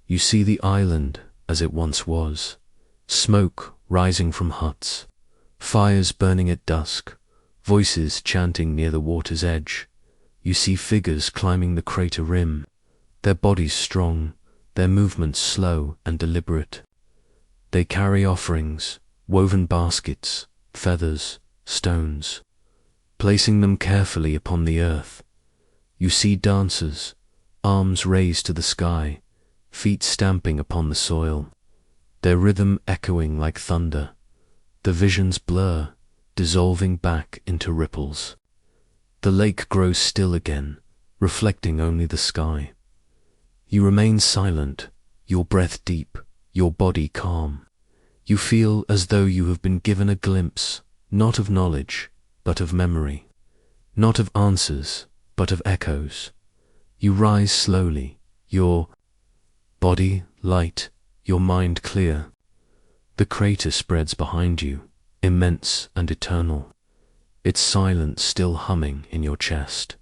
you see the island as it once was, smoke rising from huts, fires burning at dusk, voices chanting near the water's edge. You see figures climbing the crater rim, their bodies strong, their movements slow and deliberate. They carry offerings, woven baskets, feathers, stones, placing them carefully upon the earth. You see dancers, arms raised to the sky, feet stamping upon the soil, their rhythm echoing like thunder. The visions blur, dissolving back into ripples. The lake grows still again, reflecting only the sky. You remain silent, your breath deep, your body calm. You feel as though you have been given a glimpse, not of knowledge, but of memory, not of answers, but of echoes. You rise slowly, your body light, your mind clear. The crater spreads behind you, immense and eternal, its silence still humming in your chest.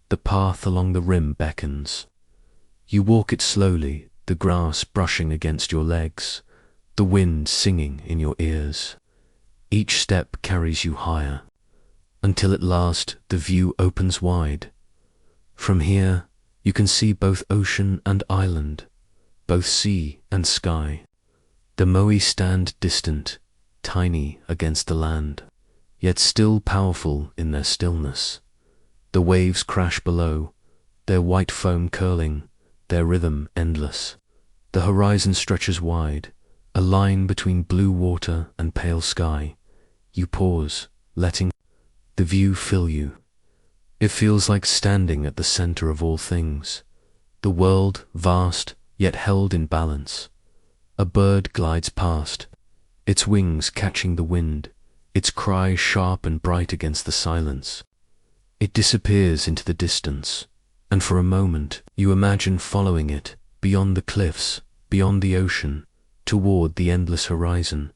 The path along the rim beckons. You walk it slowly, the grass brushing against your legs, the wind singing in your ears. Each step carries you higher, until at last the view opens wide. From here, you can see both ocean and island, both sea and sky. The Moai stand distant, tiny against the land, yet still powerful in their stillness. The waves crash below, their white foam curling, their rhythm endless. The horizon stretches wide, a line between blue water and pale sky. You pause, letting the view fill you. It feels like standing at the center of all things, the world vast yet held in balance. A bird glides past, its wings catching the wind, its cry sharp and bright against the silence. It disappears into the distance, and for a moment you imagine following it, beyond the cliffs, beyond the ocean, toward the endless horizon.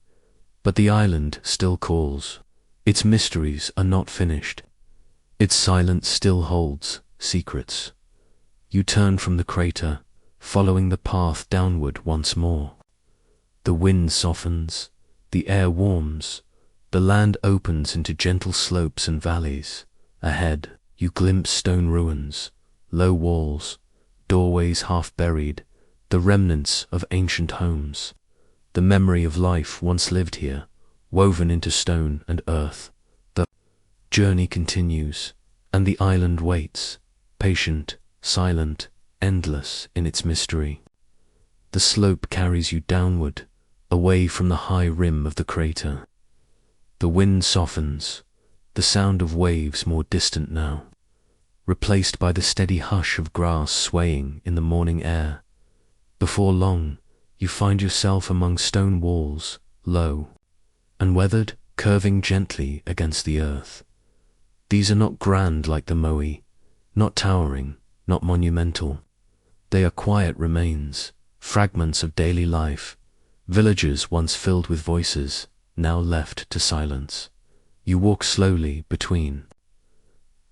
But the island still calls. Its mysteries are not finished. Its silence still holds secrets. You turn from the crater, following the path downward once more. The wind softens, the air warms, the land opens into gentle slopes and valleys. Ahead, you glimpse stone ruins, low walls, doorways half buried, the remnants of ancient homes, the memory of life once lived here, woven into stone and earth. The journey continues, and the island waits, patient, silent, endless in its mystery. The slope carries you downward, away from the high rim of the crater. The wind softens, the sound of waves more distant now, replaced by the steady hush of grass swaying in the morning air. Before long, you find yourself among stone walls, low and weathered, curving gently against the earth. These are not grand like the Moai, not towering, not monumental. They are quiet remains, fragments of daily life, villages once filled with voices, now left to silence. You walk slowly between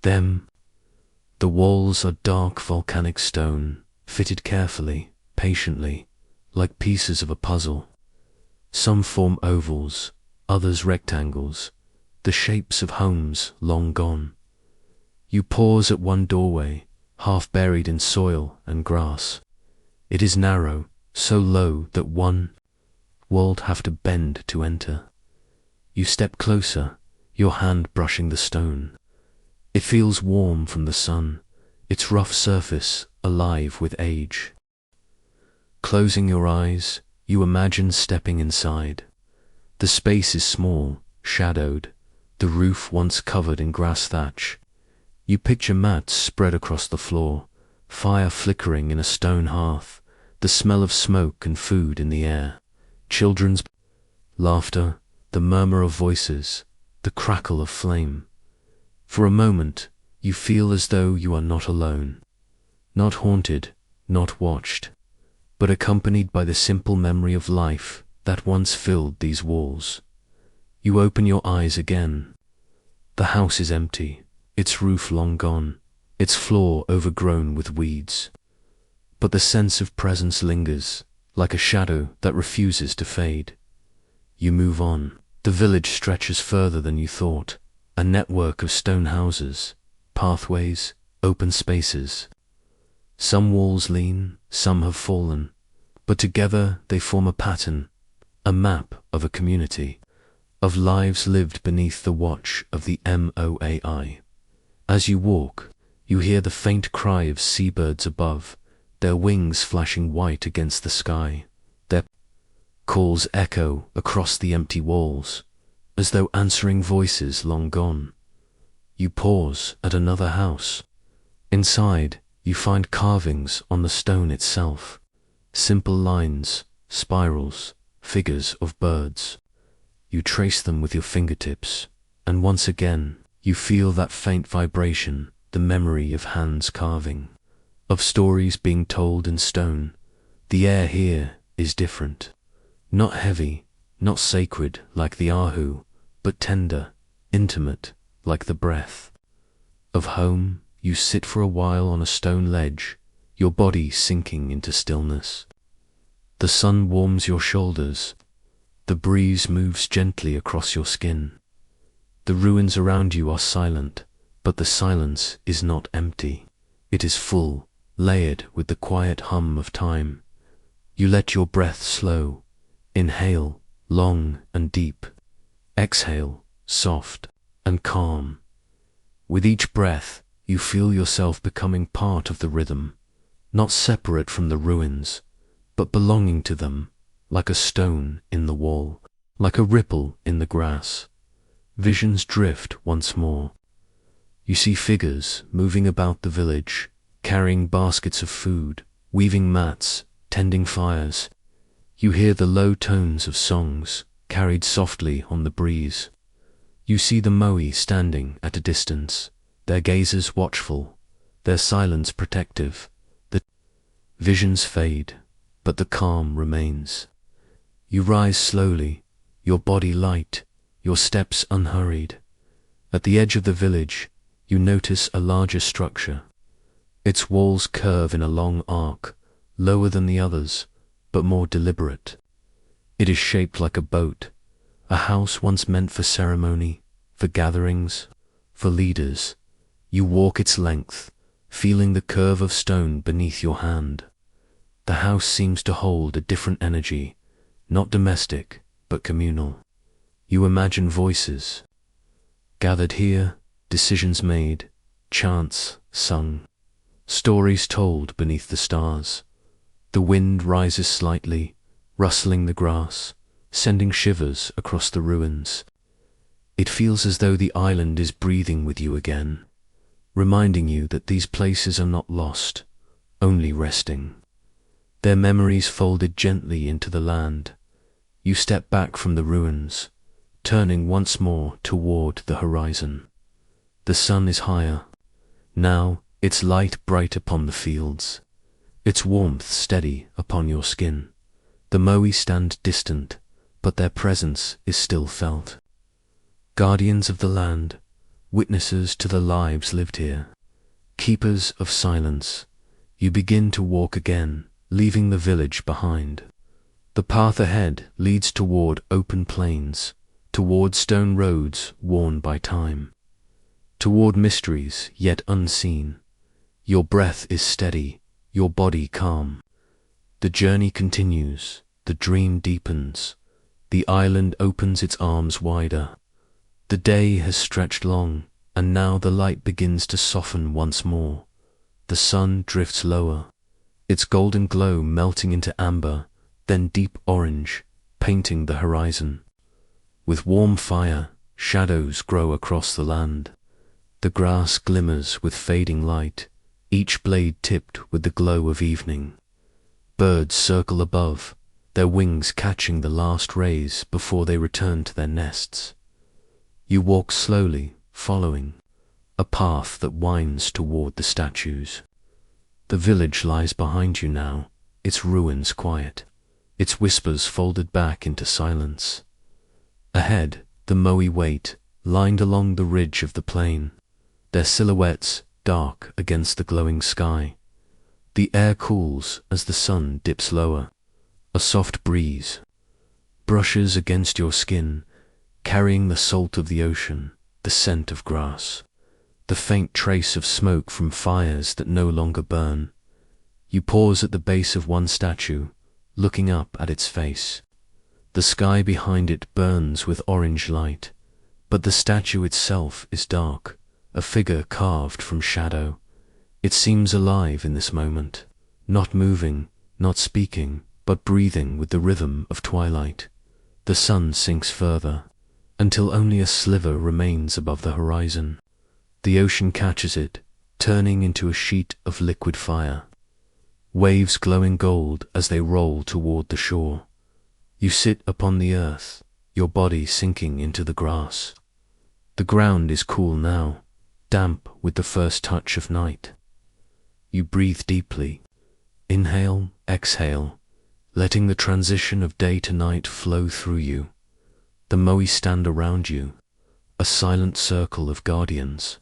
them. The walls are dark volcanic stone, fitted carefully, patiently, like pieces of a puzzle. Some form ovals, others rectangles, the shapes of homes long gone. You pause at one doorway, half buried in soil and grass. It is narrow, so low that one would have to bend to enter. You step closer, your hand brushing the stone. It feels warm from the sun, its rough surface alive with age. Closing your eyes, you imagine stepping inside. The space is small, shadowed, the roof once covered in grass thatch. You picture mats spread across the floor, fire flickering in a stone hearth, the smell of smoke and food in the air, children's laughter, the murmur of voices, the crackle of flame. For a moment, you feel as though you are not alone, not haunted, not watched, but accompanied by the simple memory of life that once filled these walls. You open your eyes again. The house is empty, its roof long gone, its floor overgrown with weeds. But the sense of presence lingers, like a shadow that refuses to fade. You move on. The village stretches further than you thought, a network of stone houses, pathways, open spaces. Some walls lean, some have fallen, but together they form a pattern, a map of a community, of lives lived beneath the watch of the Moai. As you walk, you hear the faint cry of seabirds above, their wings flashing white against the sky. Their calls echo across the empty walls, as though answering voices long gone. You pause at another house. Inside, you find carvings on the stone itself, simple lines, spirals, figures of birds. You trace them with your fingertips, and once again, you feel that faint vibration, the memory of hands carving, of stories being told in stone. The air here is different. Not heavy, not sacred like the Ahu, but tender, intimate like the breath of home. You sit for a while on a stone ledge, your body sinking into stillness. The sun warms your shoulders. The breeze moves gently across your skin. The ruins around you are silent, but the silence is not empty. It is full, layered with the quiet hum of time. You let your breath slow. Inhale, long and deep. Exhale, soft and calm. With each breath, you feel yourself becoming part of the rhythm, not separate from the ruins, but belonging to them, like a stone in the wall, like a ripple in the grass. Visions drift once more. You see figures moving about the village, carrying baskets of food, weaving mats, tending fires. You hear the low tones of songs, carried softly on the breeze. You see the Moai standing at a distance, their gazes watchful, their silence protective. The visions fade, but the calm remains. You rise slowly, your body light, your steps unhurried. At the edge of the village, you notice a larger structure. Its walls curve in a long arc, lower than the others, but more deliberate. It is shaped like a boat, a house once meant for ceremony, for gatherings, for leaders. You walk its length, feeling the curve of stone beneath your hand. The house seems to hold a different energy, not domestic, but communal. You imagine voices gathered here, decisions made, chants sung, stories told beneath the stars. The wind rises slightly, rustling the grass, sending shivers across the ruins. It feels as though the island is breathing with you again, reminding you that these places are not lost, only resting. Their memories folded gently into the land. You step back from the ruins, turning once more toward the horizon. The sun is higher. Now, its light bright upon the fields, its warmth steady upon your skin. The Moai stand distant, but their presence is still felt. Guardians of the land, witnesses to the lives lived here, keepers of silence, you begin to walk again, leaving the village behind. The path ahead leads toward open plains, toward stone roads worn by time, toward mysteries yet unseen. Your breath is steady, your body calm. The journey continues, the dream deepens, the island opens its arms wider. The day has stretched long, and now the light begins to soften once more. The sun drifts lower, its golden glow melting into amber, then deep orange, painting the horizon. With warm fire, shadows grow across the land. The grass glimmers with fading light, each blade tipped with the glow of evening. Birds circle above, their wings catching the last rays before they return to their nests. You walk slowly, following a path that winds toward the statues. The village lies behind you now, its ruins quiet, its whispers folded back into silence. Ahead, the Moai wait, lined along the ridge of the plain, their silhouettes dark against the glowing sky. The air cools as the sun dips lower. A soft breeze brushes against your skin, carrying the salt of the ocean, the scent of grass, the faint trace of smoke from fires that no longer burn. You pause at the base of one statue, looking up at its face. The sky behind it burns with orange light, but the statue itself is dark, a figure carved from shadow. It seems alive in this moment, not moving, not speaking, but breathing with the rhythm of twilight. The sun sinks further, until only a sliver remains above the horizon. The ocean catches it, turning into a sheet of liquid fire. Waves glowing gold as they roll toward the shore. You sit upon the earth, your body sinking into the grass. The ground is cool now, damp with the first touch of night. You breathe deeply. Inhale, exhale, letting the transition of day to night flow through you. The Moai stand around you, a silent circle of guardians.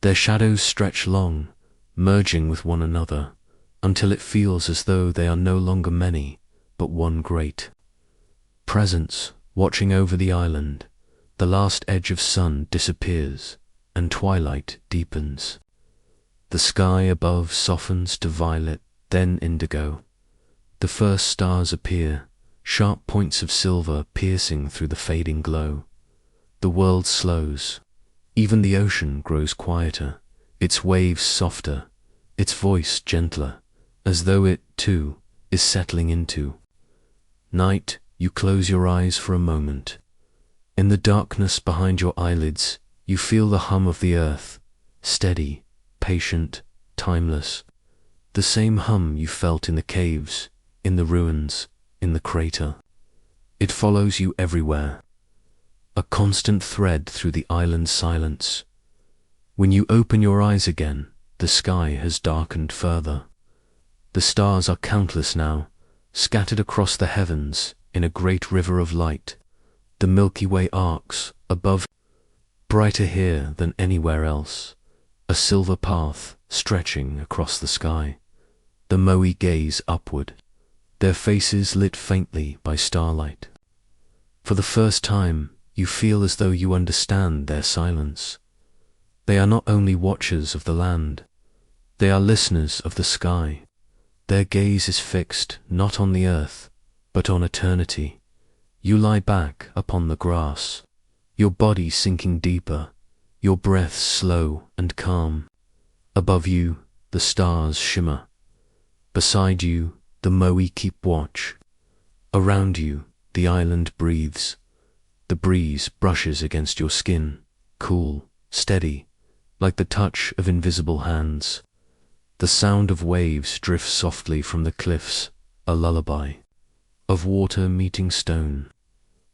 Their shadows stretch long, merging with one another, until it feels as though they are no longer many, but one great presence watching over the island. The last edge of sun disappears, and twilight deepens. The sky above softens to violet, then indigo. The first stars appear, sharp points of silver piercing through the fading glow. The world slows. Even the ocean grows quieter, its waves softer, its voice gentler, as though it, too, is settling into night. You close your eyes for a moment. In the darkness behind your eyelids, you feel the hum of the earth, steady, patient, timeless. The same hum you felt in the caves, in the ruins, in the crater. It follows you everywhere, a constant thread through the island's silence. When you open your eyes again, the sky has darkened further. The stars are countless now, scattered across the heavens in a great river of light. The Milky Way arcs above, brighter here than anywhere else, a silver path stretching across the sky. The Moai gaze upward, their faces lit faintly by starlight. For the first time, you feel as though you understand their silence. They are not only watchers of the land, they are listeners of the sky. Their gaze is fixed not on the earth, but on eternity. You lie back upon the grass, your body sinking deeper, your breath slow and calm. Above you, the stars shimmer. Beside you, the Moai keep watch. Around you, the island breathes. The breeze brushes against your skin, cool, steady, like the touch of invisible hands. The sound of waves drifts softly from the cliffs, a lullaby of water meeting stone.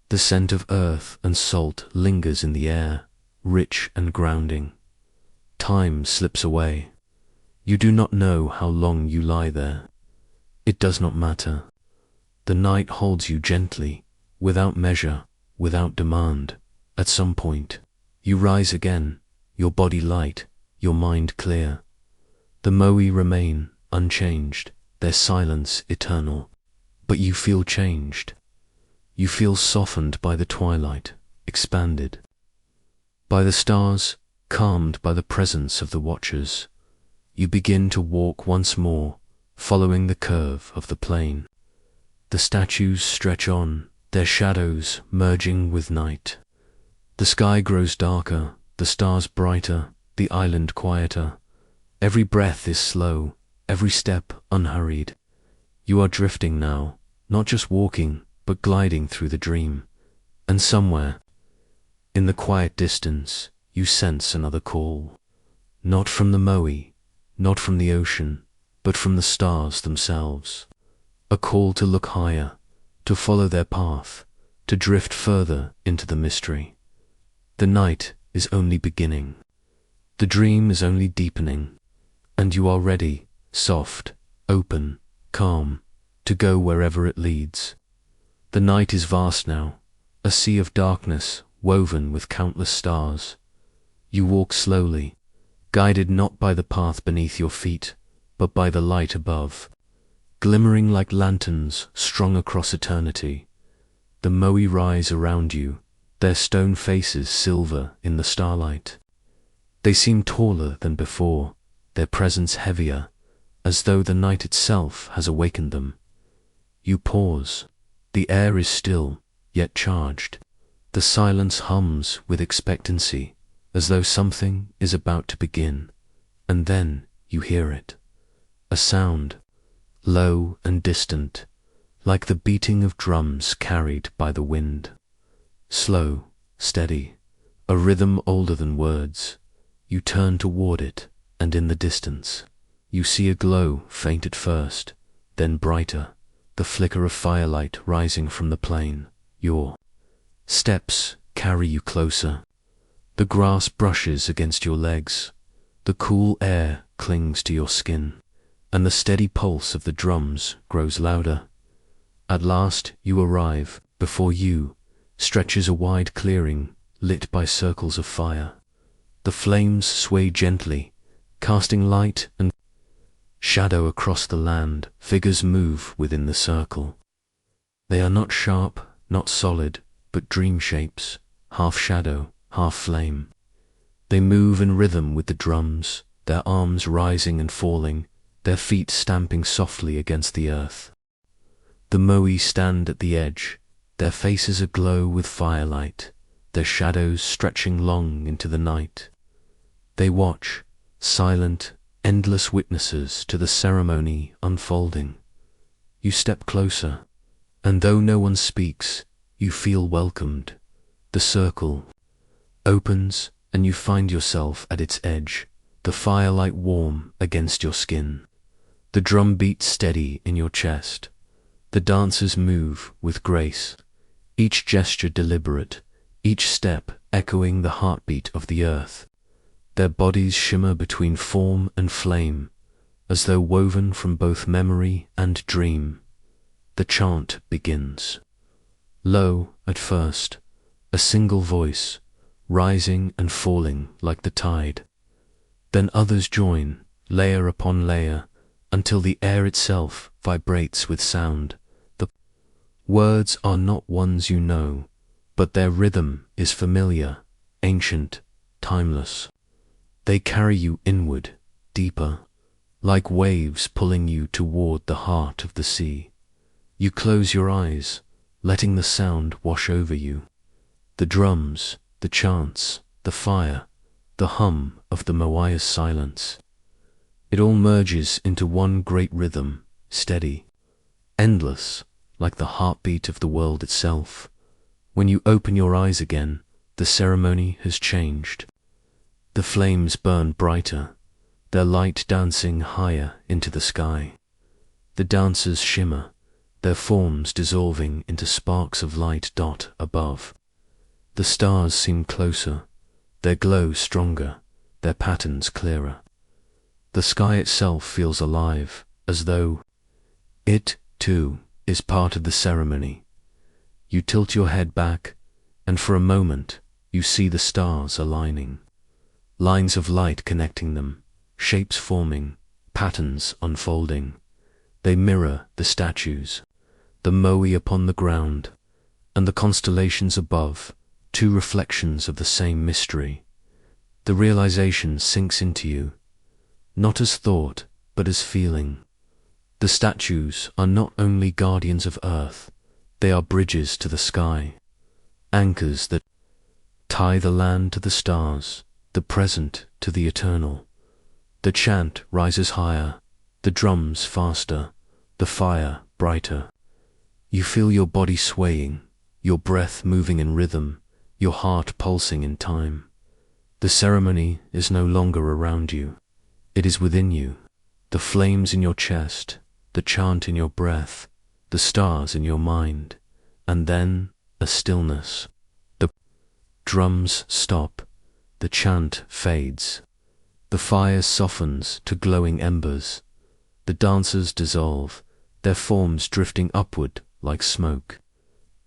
The scent of earth and salt lingers in the air, rich and grounding. Time slips away. You do not know how long you lie there. It does not matter. The night holds you gently, without measure, without demand. At some point, you rise again, your body light, your mind clear. The Moai remain unchanged, their silence eternal. But you feel changed. You feel softened by the twilight, expanded by the stars, calmed by the presence of the watchers. You begin to walk once more, following the curve of the plain. The statues stretch on, their shadows merging with night. The sky grows darker, the stars brighter, the island quieter. Every breath is slow, every step unhurried. You are drifting now, not just walking, but gliding through the dream. And somewhere, in the quiet distance, you sense another call. Not from the Moai, not from the ocean, but from the stars themselves. A call to look higher, to follow their path, to drift further into the mystery. The night is only beginning. The dream is only deepening. And you are ready, soft, open, calm, to go wherever it leads. The night is vast now, a sea of darkness woven with countless stars. You walk slowly, guided not by the path beneath your feet, but by the light above, glimmering like lanterns strung across eternity. The Moai rise around you, their stone faces silver in the starlight. They seem taller than before, their presence heavier, as though the night itself has awakened them. You pause. The air is still, yet charged. The silence hums with expectancy, as though something is about to begin. And then you hear it. A sound, low and distant, like the beating of drums carried by the wind. Slow, steady, a rhythm older than words. You turn toward it, and in the distance, you see a glow faint at first, then brighter, the flicker of firelight rising from the plain. Your steps carry you closer. The grass brushes against your legs. The cool air clings to your skin, and the steady pulse of the drums grows louder. At last you arrive. Before you stretches a wide clearing lit by circles of fire. The flames sway gently, casting light and shadow across the land. Figures move within the circle. They are not sharp, not solid, but dream shapes, half shadow, half flame. They move in rhythm with the drums, their arms rising and falling, their feet stamping softly against the earth. The Moai stand at the edge, their faces aglow with firelight, their shadows stretching long into the night. They watch, silent, endless witnesses to the ceremony unfolding. You step closer, and though no one speaks, you feel welcomed. The circle opens, and you find yourself at its edge, the firelight warm against your skin. The drum beats steady in your chest. The dancers move with grace, each gesture deliberate, each step echoing the heartbeat of the earth. Their bodies shimmer between form and flame, as though woven from both memory and dream. The chant begins. Low at first, a single voice, rising and falling like the tide. Then others join, layer upon layer, until the air itself vibrates with sound. The words are not ones you know, but their rhythm is familiar, ancient, timeless. They carry you inward, deeper, like waves pulling you toward the heart of the sea. You close your eyes, letting the sound wash over you. The drums, the chants, the fire, the hum of the Moai's silence. It all merges into one great rhythm, steady, endless, like the heartbeat of the world itself. When you open your eyes again, the ceremony has changed. The flames burn brighter, their light dancing higher into the sky. The dancers shimmer, their forms dissolving into sparks of light above. The stars seem closer, their glow stronger, their patterns clearer. The sky itself feels alive, as though it, too, is part of the ceremony. You tilt your head back, and for a moment you see the stars aligning. Lines of light connecting them, shapes forming, patterns unfolding. They mirror the statues, the moai upon the ground, and the constellations above, two reflections of the same mystery. The realization sinks into you, not as thought, but as feeling. The statues are not only guardians of earth, they are bridges to the sky, anchors that tie the land to the stars, the present to the eternal. The chant rises higher, the drums faster, the fire brighter. You feel your body swaying, your breath moving in rhythm, your heart pulsing in time. The ceremony is no longer around you, it is within you. The flames in your chest, the chant in your breath, the stars in your mind, and then a stillness. The drums stop, the chant fades, the fire softens to glowing embers, the dancers dissolve, their forms drifting upward like smoke.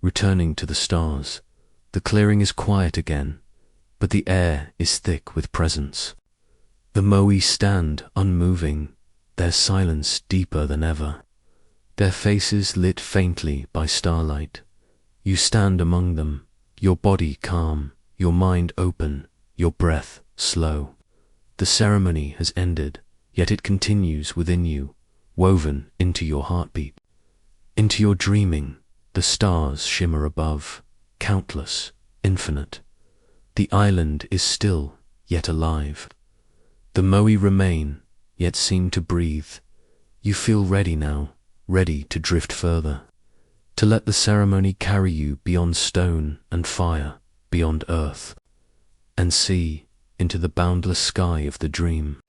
Returning to the stars, the clearing is quiet again, but the air is thick with presence. The moai stand unmoving, their silence deeper than ever, their faces lit faintly by starlight. You stand among them, your body calm, your mind open, your breath slow. The ceremony has ended, yet it continues within you, woven into your heartbeat. Into your dreaming, the stars shimmer above, countless, infinite. The island is still, yet alive. The moai remain, yet seem to breathe. You feel ready now, ready to drift further, to let the ceremony carry you beyond stone and fire, beyond earth, and see into the boundless sky of the dream.